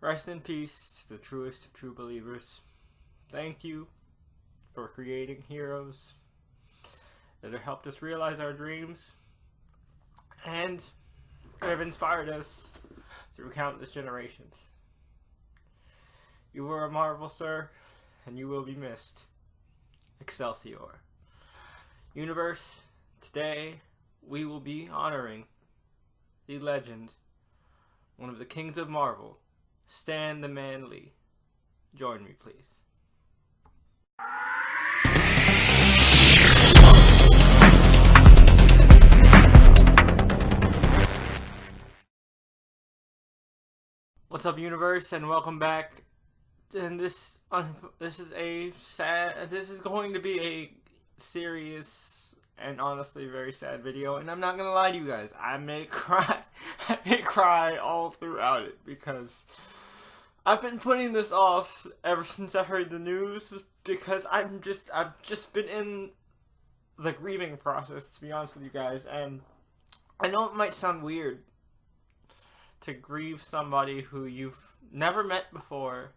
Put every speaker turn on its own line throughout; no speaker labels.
Rest in peace, the truest of true believers. Thank you for creating heroes that have helped us realize our dreams and have inspired us through countless generations. You were a marvel, sir, and you will be missed. Excelsior. Youniverse, today we will be honoring the legend, one of the kings of Marvel, Stan the Man Lee. Join me, please. What's up, Youniverse, and welcome back. And this is going to be a serious and honestly very sad video, and I'm not gonna lie to you guys, I may cry. I may cry all throughout it because I've been putting this off ever since I heard the news, because I've just been in the grieving process, to be honest with you guys. And I know it might sound weird to grieve somebody who you've never met before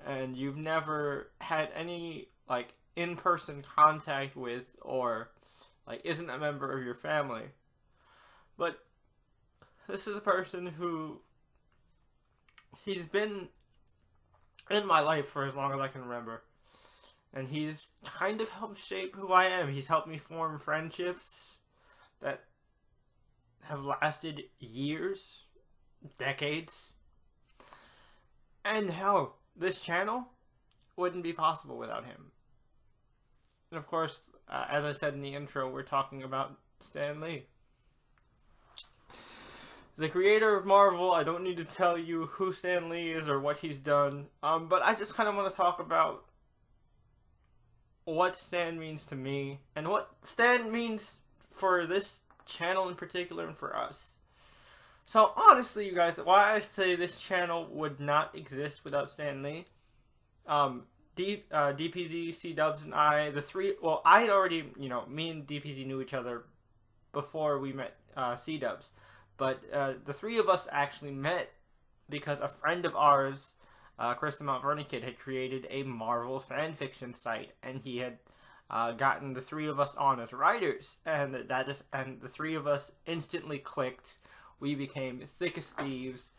and you've never had any like in-person contact with, or like isn't a member of your family. But this is a person who, he's been in my life for as long as I can remember, and he's kind of helped shape who I am. He's helped me form friendships that have lasted years, decades, and hell, this channel wouldn't be possible without him. And of course, as I said in the intro, we're talking about Stan Lee, the creator of Marvel. I don't need to tell you who Stan Lee is or what he's done, but I just kind of want to talk about what Stan means to me and what Stan means for this channel in particular and for us. So honestly, you guys, why I say this channel would not exist without Stan Lee, DPZ, C-Dubs, and I, the three, well, I had already, me and DPZ knew each other before we met C-Dubs, but the three of us actually met because a friend of ours, Chris the Mount Vernon Kid, had created a Marvel fanfiction site, and he had gotten the three of us on as writers, and the three of us instantly clicked. We became thick as thieves.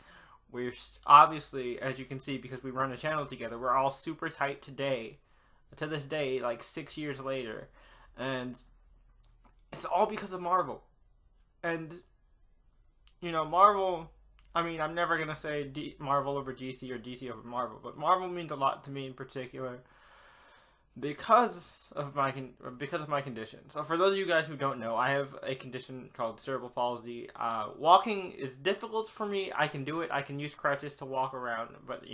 We're obviously, as you can see, because we run a channel together, we're all super tight today, to this day, like 6 years later, and it's all because of Marvel. And Marvel, I mean, I'm never gonna say Marvel over DC or DC over Marvel, but Marvel means a lot to me in particular because of my condition. So for those of you guys who don't know, I have a condition called cerebral palsy. Walking is difficult for me. I can do it. I can use crutches to walk around, but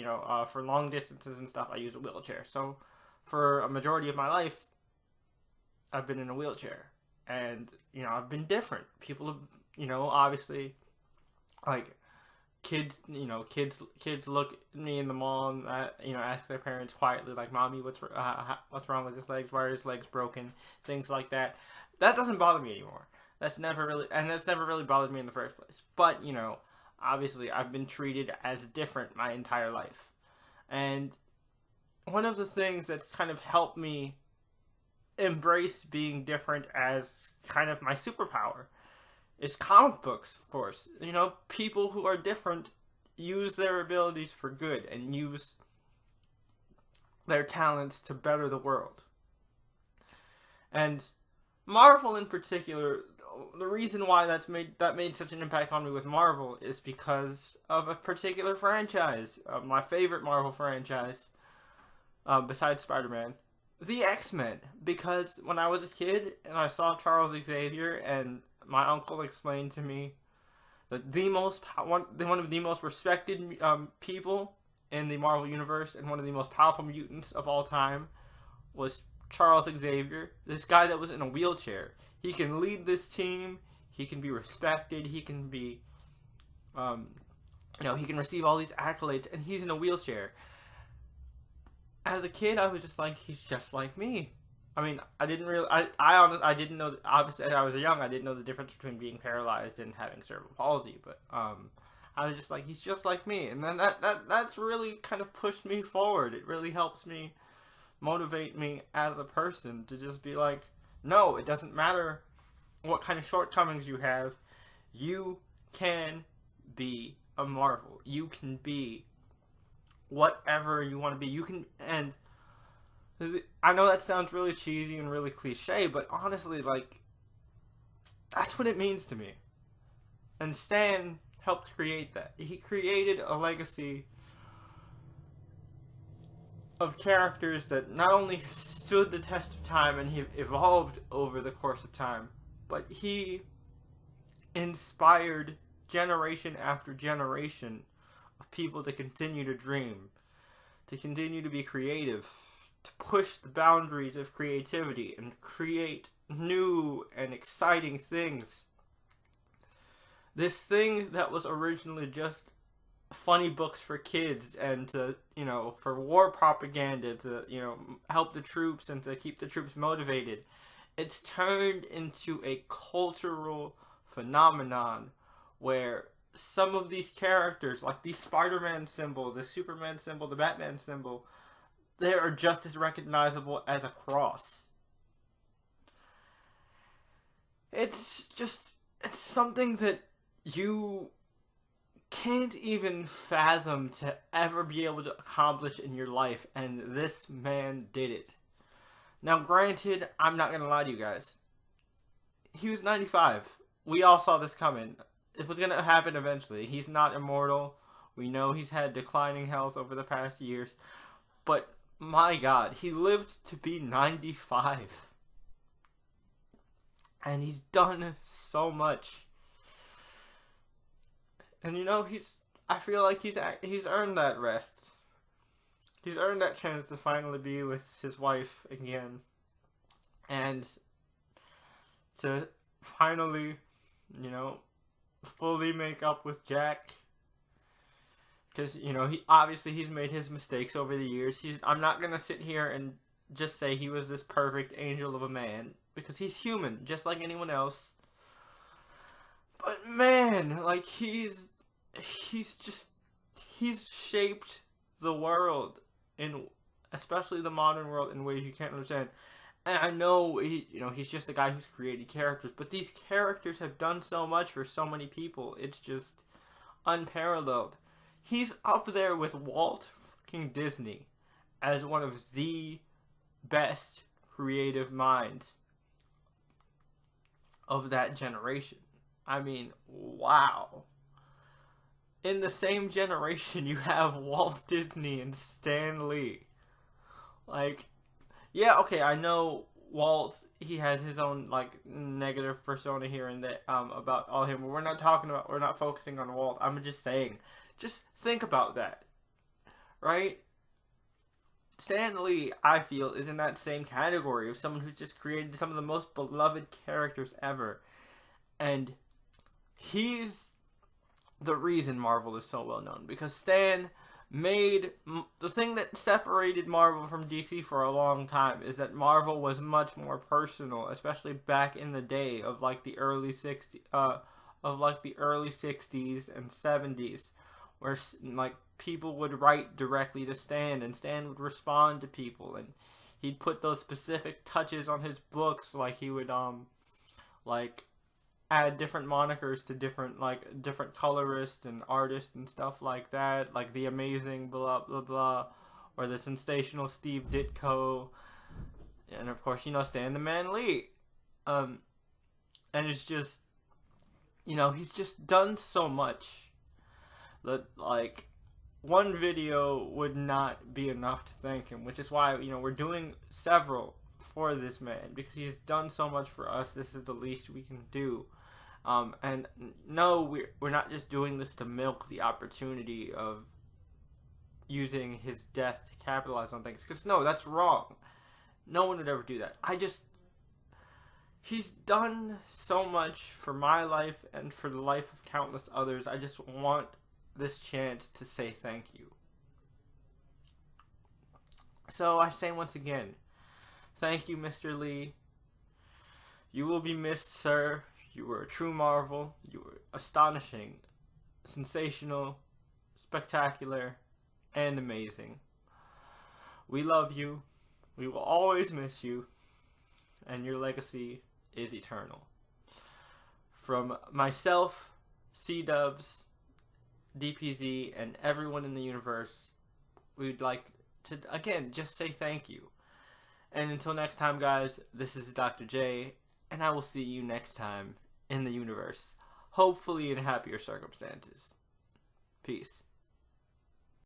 for long distances and stuff, I use a wheelchair. So for a majority of my life, I've been in a wheelchair, and I've been different. People have, obviously, like, kids look at me in the mall and ask their parents quietly, like, "Mommy, what's wrong with his legs? Why are his legs broken?" Things like that. That doesn't bother me anymore. That's never really bothered me in the first place. But obviously, I've been treated as different my entire life, and one of the things that's kind of helped me embrace being different as kind of my superpower, it's comic books, of course. People who are different use their abilities for good and use their talents to better the world. And Marvel in particular, the reason why that made such an impact on me with Marvel is because of a particular franchise, my favorite Marvel franchise, besides Spider-Man, the X-Men. Because when I was a kid and I saw Charles Xavier, and my uncle explained to me that one of the most respected people in the Marvel Universe and one of the most powerful mutants of all time was Charles Xavier. This guy that was in a wheelchair. He can lead this team. He can be respected. He can be, he can receive all these accolades, and he's in a wheelchair. As a kid, I was just like, he's just like me. I mean, I didn't know, obviously, as I was young, I didn't know the difference between being paralyzed and having cerebral palsy, but I I was just like, he's just like me. And then that's really kind of pushed me forward. It really helps me motivate me as a person to just be like, no, it doesn't matter what kind of shortcomings you have. You can be a Marvel. You can be whatever you want to be. You can, and I know that sounds really cheesy and really cliche, but honestly, like, that's what it means to me. And Stan helped create that. He created a legacy of characters that not only stood the test of time and he evolved over the course of time, but he inspired generation after generation of people to continue to dream, to continue to be creative, to push the boundaries of creativity and create new and exciting things. This thing that was originally just funny books for kids and to, for war propaganda, to, help the troops and to keep the troops motivated, it's turned into a cultural phenomenon where some of these characters, like the Spider-Man symbol, the Superman symbol, the Batman symbol, they are just as recognizable as a cross. It's something that you can't even fathom to ever be able to accomplish in your life, and this man did it. Now, granted, I'm not gonna lie to you guys. He was 95. We all saw this coming. It was gonna happen eventually. He's not immortal. We know he's had declining health over the past years. But, my God, he lived to be 95. And he's done so much. And I feel like he's earned that rest. He's earned that chance to finally be with his wife again. And to finally, fully make up with Jack. Because, he's made his mistakes over the years. I'm not going to sit here and just say he was this perfect angel of a man. Because he's human, just like anyone else. But man, like, he's shaped the world, especially the modern world, in ways you can't understand. And I know he's just a guy who's created characters, but these characters have done so much for so many people. It's just unparalleled. He's up there with Walt fucking Disney as one of the best creative minds of that generation. I mean, wow. In the same generation, you have Walt Disney and Stan Lee. Like, yeah, okay, I know Walt, he has his own, like, negative persona here and there, about all him. We're not focusing on Walt. I'm just saying, just think about that, right? Stan Lee, I feel, is in that same category of someone who's just created some of the most beloved characters ever. And he's the reason Marvel is so well known, because Stan made the thing that separated Marvel from DC for a long time is that Marvel was much more personal, especially back in the day of like the early 60s and 70s, where like people would write directly to Stan and Stan would respond to people, and he'd put those specific touches on his books, like he would like add different monikers to different colorists and artists and stuff like that, like the amazing blah blah blah, or the sensational Steve Ditko, and of course Stan the Man Lee, and it's just he's just done so much that like one video would not be enough to thank him, which is why we're doing several for this man, because he's done so much for us. This is the least we can do. And no, we're not just doing this to milk the opportunity of using his death to capitalize on things, because no, that's wrong. No one would ever do that. He's done so much for my life and for the life of countless others. I just want this chance to say thank you. So I say once again, thank you, Mr. Lee. You will be missed, sir. You were a true marvel. You were astonishing. sensational, spectacular, and amazing. We love you. We will always miss you. And your legacy is eternal. From myself, C-Dubs, DPZ, and everyone in the universe, we'd like to, again, just say thank you. And until next time, guys, this is Dr. J, and I will see you next time in the universe. Hopefully in happier circumstances. Peace.